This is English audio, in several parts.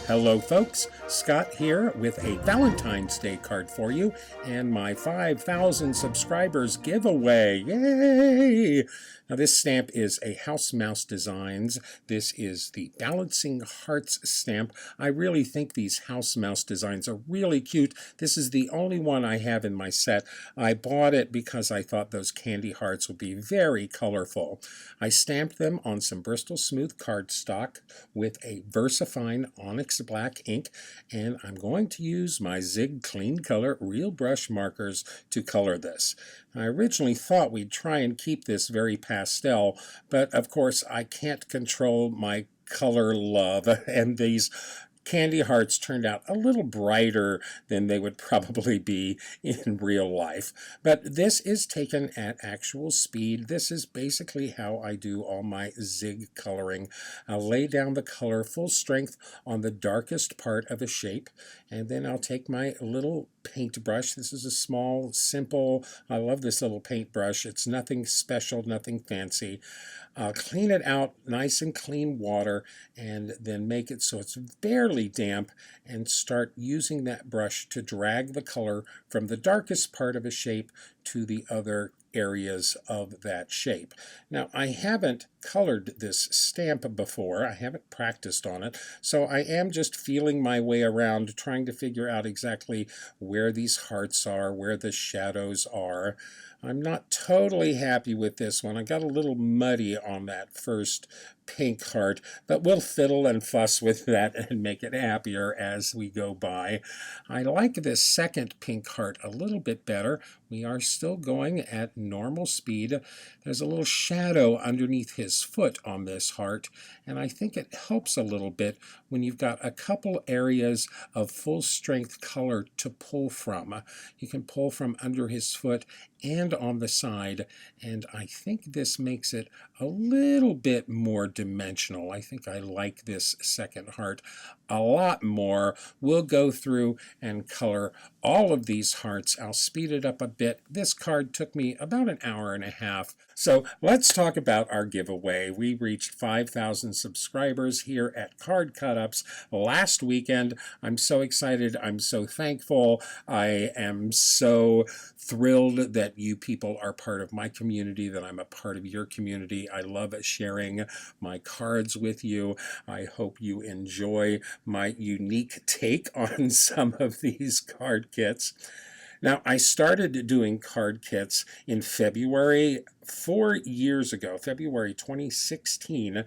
Hello folks, Scott here with a Valentine's Day card for you and my 5,000 subscribers giveaway. Yay! Now this stamp is a House Mouse Designs. This is the Balancing Hearts stamp. I really think these House Mouse designs are really cute. This is the only one I have in my set. I bought it because I thought those candy hearts would be very colorful. I stamped them on some Bristol Smooth cardstock with a VersaFine Onyx black ink, and I'm going to use my Zig Clean Color Real Brush markers to color this. I originally thought we'd try and keep this very pastel, but of course I can't control my color love, and these candy hearts turned out a little brighter than they would probably be in real life. But this is taken at actual speed. This is basically how I do all my Zig coloring. I'll lay down the color full strength on the darkest part of a shape, and then I'll take my little paintbrush. This is a small, simple, I love this little paintbrush. It's nothing special, nothing fancy. Clean it out, nice and clean water, and then make it so it's barely damp, and start using that brush to drag the color from the darkest part of a shape to the other areas of that shape. Now, I haven't colored this stamp before. I haven't practiced on it, so I am just feeling my way around, trying to figure out exactly where these hearts are, where the shadows are. I'm not totally happy with this one. I got a little muddy on that first pink heart, but we'll fiddle and fuss with that and make it happier as we go by. I like this second pink heart a little bit better. We are still going at normal speed. There's a little shadow underneath his foot on this heart, and I think it helps a little bit when you've got a couple areas of full strength color to pull from. You can pull from under his foot and on the side, and I think this makes it a little bit more dimensional. I think I like this second heart a lot more. We'll go through and color all of these hearts. I'll speed it up a bit. This card took me about an hour and a half. So let's talk about our giveaway. We reached 5,000 subscribers here at Card Cut-Ups last weekend. I'm so excited. I'm so thankful. I am so thrilled that you people are part of my community, that I'm a part of your community. I love sharing my cards with you. I hope you enjoy my unique take on some of these card kits. Now, I started doing card kits in February 4 years ago, February 2016,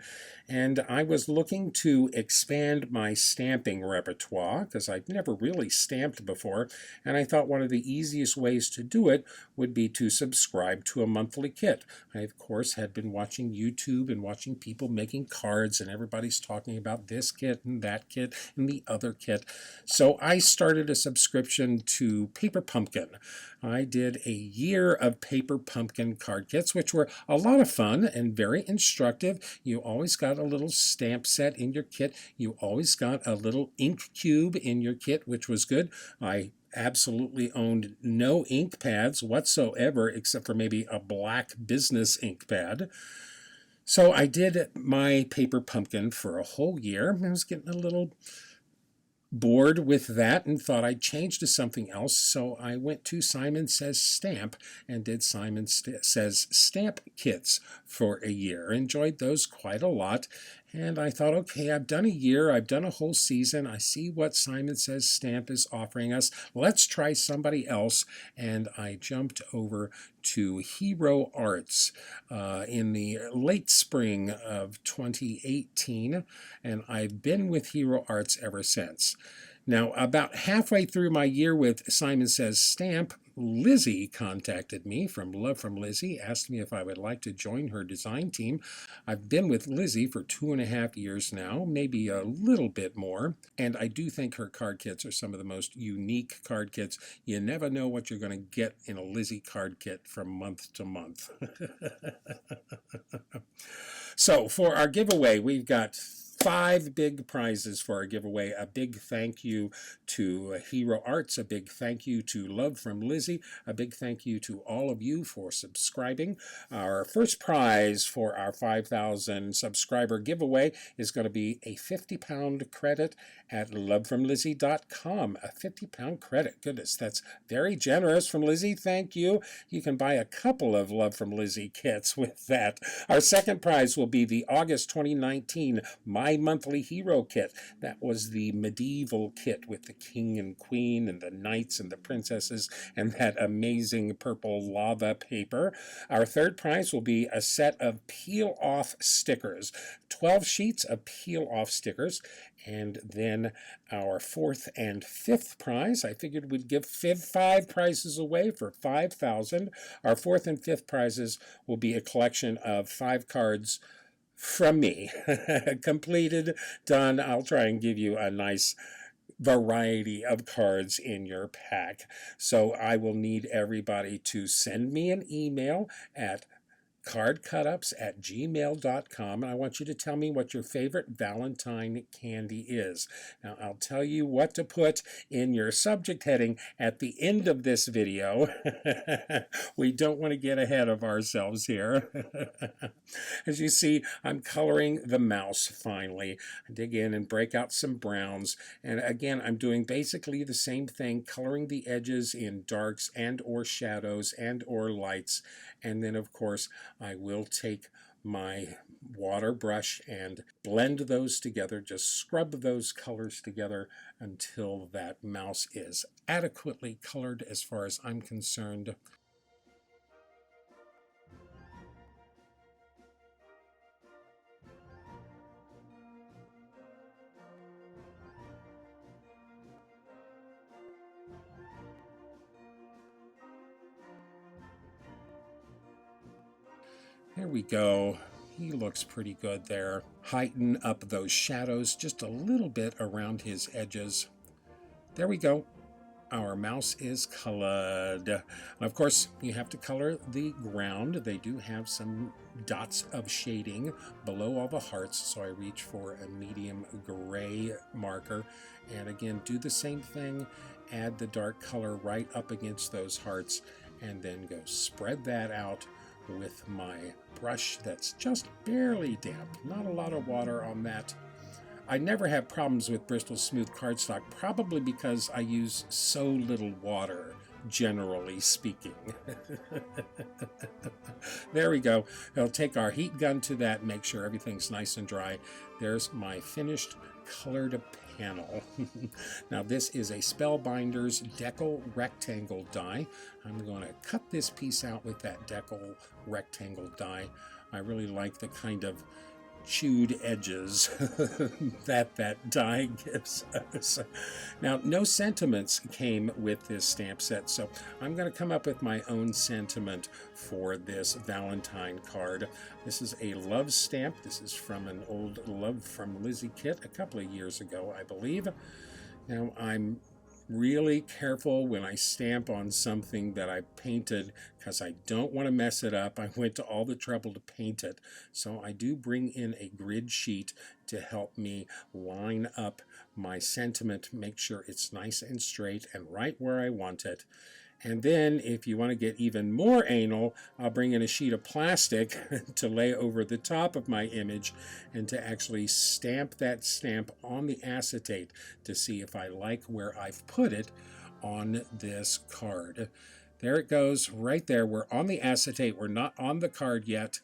and I was looking to expand my stamping repertoire because I'd never really stamped before, and I thought one of the easiest ways to do it would be to subscribe to a monthly kit. I, of course, had been watching YouTube and watching people making cards, and everybody's talking about this kit and that kit and the other kit. So I started a subscription to Paper Pumpkin. I did a year of Paper Pumpkin card kits, which were a lot of fun and very instructive. You always got a little stamp set in your kit. You always got a little ink cube in your kit, which was good. I absolutely owned no ink pads whatsoever, except for maybe a black business ink pad. So I did my Paper Pumpkin for a whole year. I was getting a little bored with that and thought I'd change to something else, so I went to Simon Says Stamp and did Simon Says Stamp kits for a year. Enjoyed those quite a lot, and I thought, okay, I've done a year, I've done a whole season, I see what Simon Says Stamp is offering us, let's try somebody else, and I jumped over to Hero Arts in the late spring of 2018, and I've been with Hero Arts ever since. Now, about halfway through my year with Simon Says Stamp, Lizi contacted me from Love from Lizi, asked me if I would like to join her design team. I've been with Lizi for 2.5 years now, maybe a little bit more, and I do think her card kits are some of the most unique card kits. You never know what you're going to get in a Lizi card kit from month to month. So for our giveaway, we've got 5 big prizes for our giveaway. A big thank you to Hero Arts, a big thank you to Love from Lizi, a big thank you to all of you for subscribing. Our first prize for our 5,000 subscriber giveaway is going to be a 50-pound credit at lovefromlizi.com. A 50-pound credit. Goodness, that's very generous from Lizi. Thank you. You can buy a couple of Love from Lizi kits with that. Our second prize will be the August 2019 My Monthly Hero kit. That was the medieval kit with the king and queen and the knights and the princesses and that amazing purple lava paper. Our third prize will be a set of peel-off stickers. 12 sheets of peel-off stickers. And then our fourth and fifth prize, I figured we'd give 5 prizes away for 5,000. Our fourth and fifth prizes will be a collection of 5 cards from me. Completed, done. I'll try and give you a nice variety of cards in your pack. So I will need everybody to send me an email at cardcutups@gmail.com, and I want you to tell me what your favorite Valentine candy is. Now, I'll tell you what to put in your subject heading at the end of this video. We don't want to get ahead of ourselves here. As you see, I'm coloring the mouse finally. I dig in and break out some browns, and again, I'm doing basically the same thing, coloring the edges in darks and or shadows and or lights, and then of course I will take my water brush and blend those together, just scrub those colors together until that mouse is adequately colored as far as I'm concerned. There we go. He looks pretty good there. Heighten up those shadows just a little bit around his edges. There we go. Our mouse is colored. And of course, you have to color the ground. They do have some dots of shading below all the hearts, so I reach for a medium gray marker. And again, do the same thing. Add the dark color right up against those hearts, and then go spread that out with my brush that's just barely damp. Not a lot of water on that. I never have problems with Bristol Smooth cardstock, probably because I use so little water, generally speaking. There we go. I'll take our heat gun to that, make sure everything's nice and dry. There's my finished colored panel. Now this is a Spellbinders Decal rectangle die. I'm going to cut this piece out with that Decal rectangle die. I really like the kind of chewed edges that die gives us. Now, no sentiments came with this stamp set, so I'm going to come up with my own sentiment for this Valentine card. This is a love stamp. This is from an old Love from Lizi kit a couple of years ago, I believe. Now, I'm really careful when I stamp on something that I painted because I don't want to mess it up. I went to all the trouble to paint it. So I do bring in a grid sheet to help me line up my sentiment, make sure it's nice and straight and right where I want it. And then, if you want to get even more anal, I'll bring in a sheet of plastic to lay over the top of my image and to actually stamp that stamp on the acetate to see if I like where I've put it on this card. There it goes, right there. We're on the acetate. We're not on the card yet.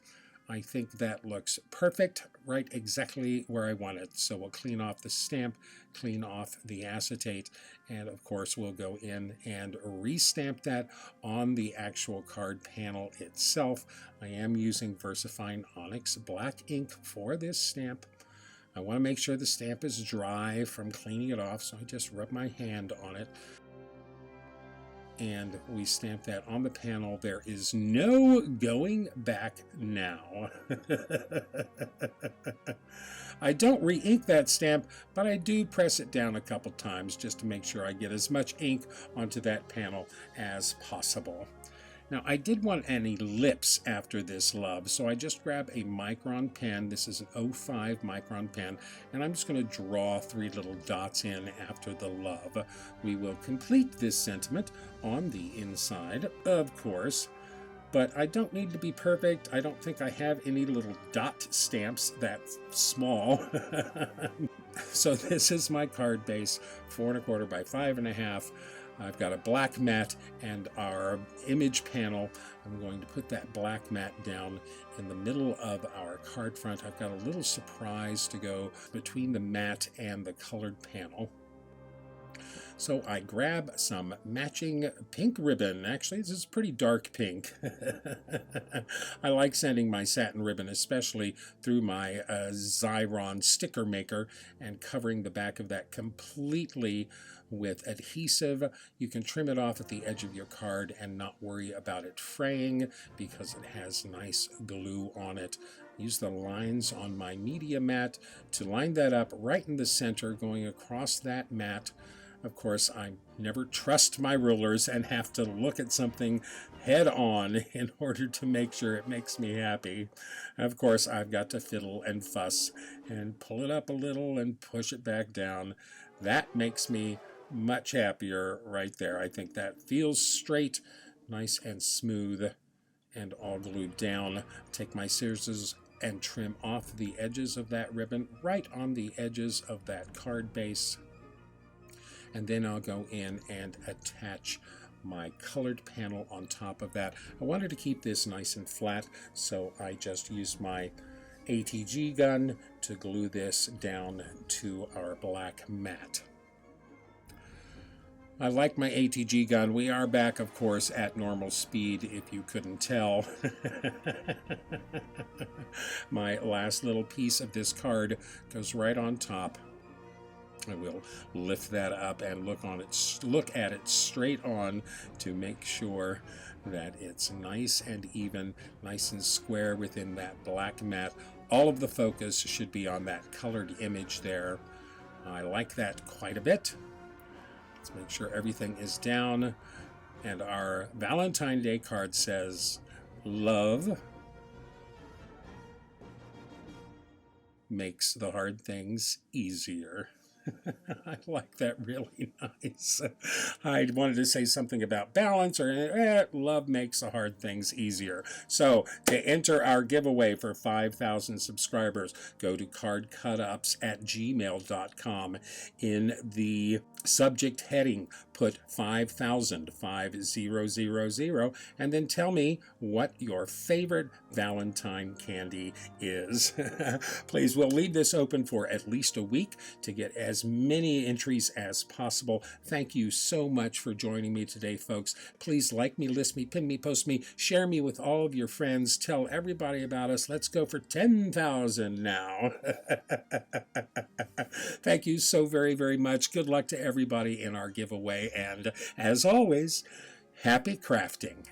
I think that looks perfect, right exactly where I want it. So we'll clean off the stamp, clean off the acetate, and of course we'll go in and re-stamp that on the actual card panel itself. I am using VersaFine Onyx black ink for this stamp. I want to make sure the stamp is dry from cleaning it off, so I just rub my hand on it. And we stamp that on the panel. There is no going back now. I don't re-ink that stamp, but I do press it down a couple times just to make sure I get as much ink onto that panel as possible. Now, I did want any lips after this love, so I just grab a micron pen. This is an 05 micron pen, and I'm just going to draw 3 little dots in after the love. We will complete this sentiment on the inside, of course, but I don't need to be perfect. I don't think I have any little dot stamps that small. So this is my card base, 4 1/4 by 5 1/2. I've got a black mat and our image panel. I'm going to put that black mat down in the middle of our card front. I've got a little surprise to go between the mat and the colored panel. So I grab some matching pink ribbon. Actually, this is pretty dark pink. I like sending my satin ribbon, especially through my Xyron sticker maker, and covering the back of that completely with adhesive. You can trim it off at the edge of your card and not worry about it fraying because it has nice glue on it. Use the lines on my media mat to line that up right in the center, going across that mat. Of course, I never trust my rulers and have to look at something head on in order to make sure it makes me happy. Of course, I've got to fiddle and fuss and pull it up a little and push it back down. That makes me much happier right there. I think that feels straight, nice and smooth, and all glued down. Take my scissors and trim off the edges of that ribbon right on the edges of that card base. And then I'll go in and attach my colored panel on top of that. I wanted to keep this nice and flat, so I just used my ATG gun to glue this down to our black mat. I like my ATG gun. We are back, of course, at normal speed, if you couldn't tell. My last little piece of this card goes right on top. I will lift that up and look at it straight on to make sure that it's nice and even, nice and square within that black mat. All of the focus should be on that colored image there. I like that quite a bit. Let's make sure everything is down. And our Valentine Day card says, "Love makes the hard things easier." I like that really nice. I wanted to say something about balance, or love makes the hard things easier. So to enter our giveaway for 5,000 subscribers, go to cardcutups@gmail.com. In the subject heading, put 5,000, 5000, and then tell me what your favorite Valentine candy is. Please, we'll leave this open for at least a week to get as many entries as possible. Thank you so much for joining me today, folks. Please like me, list me, pin me, post me, share me with all of your friends. Tell everybody about us. Let's go for 10,000 now. Thank you so very, very much. Good luck to everybody in our giveaway. And as always, happy crafting.